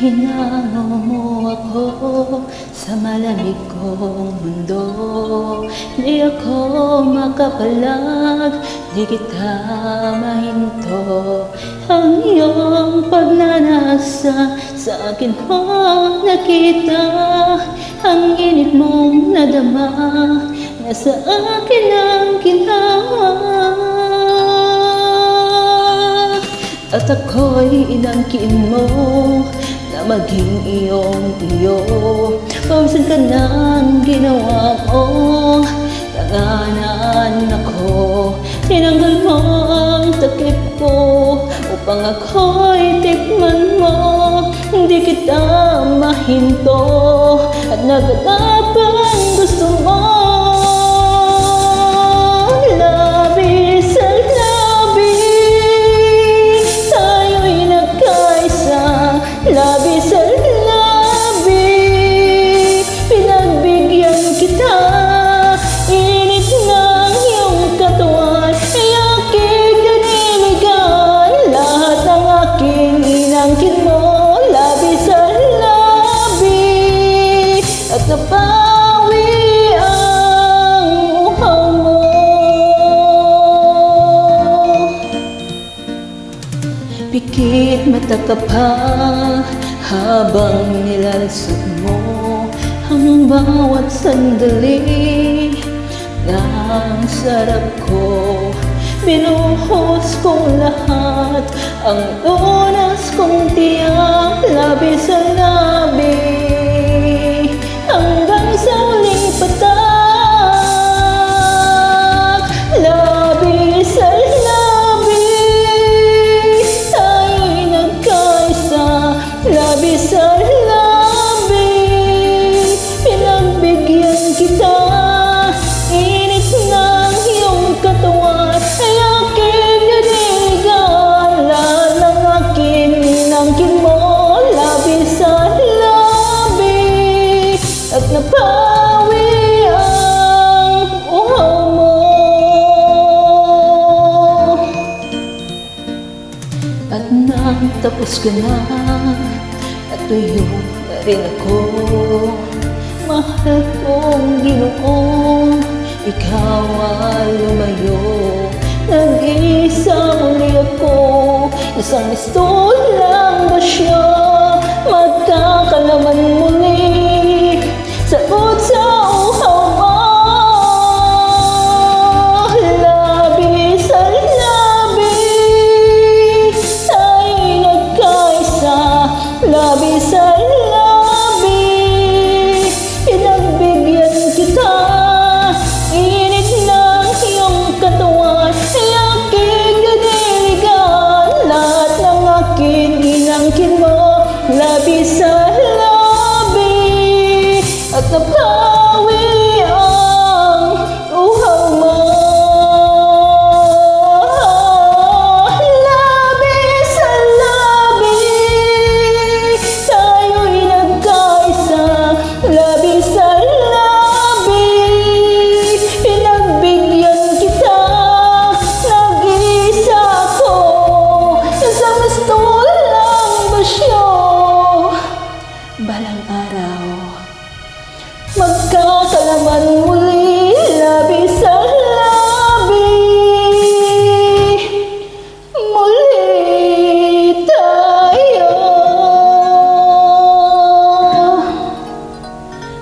Hinango mo ako sa malamig kong mundo. Di ako makapalag, di kita mahinto. Ang iyong pagnanasa sa akin mo nakita. Ang init mong nadama na sa akin ang ginawa. At ako'y inangkin mo na maging iyo. Pawisan ka ng ginawa mo, tanganan ako. Tinanggal mo ang takip ko upang ako'y tikman mo. Hindi kita mahinto at naganap ang gusto mo. Labi sa labi, tayo'y nagkaisa. Labi sa labi, pinagbigyan kita. Init ng iyong katawan ay aking ganiligan. Lahat ng aking inangkin mo. Labi sa labi, at napawi ang uhaw mo. Pikit mata ka pa habang nilalasot mo ang bawat sandali ng sarap ko. Binuhos kong lahat ang lunas kong tiyak. Labi sa labi hanggang sa huling patak. Labi sa labi, tayo'y nagkaisa. Labi sa labi, pinagbigyan kita. Init ng iyong katawan ay aking diniligan. Lahat ng aking inangkin mo. Labi sa labi, at napawi ang uhaw mo. At nang tapos ka na at tuyo na rin ako, mahal kong Ginoo, ikaw ay lumayo. Nag-iisa muli ako, isang listol lang ba siya? Magkakalaman muli, sagot sa uhaw mo. Labi sa labi, tayo'y nagkaisa. Labi sa labi, pinagbigyan kita. Init ng iyong katawan ay aking ganiligan. Lahat ng aking inangkin mo. Labi sa labi, at napawi ang uhaw mo. Labi sa labi, tayo'y nagkaisa. Labi sa labi, pinagbigyan kita. Nag-iisa ako, isang listol lang ba siya? Balang araw, magkakalaman muli. Labi sa labi, muli tayo.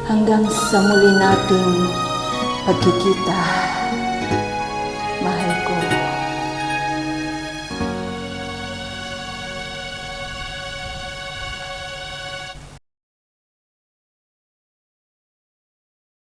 Hanggang sa muli nating pagkikita.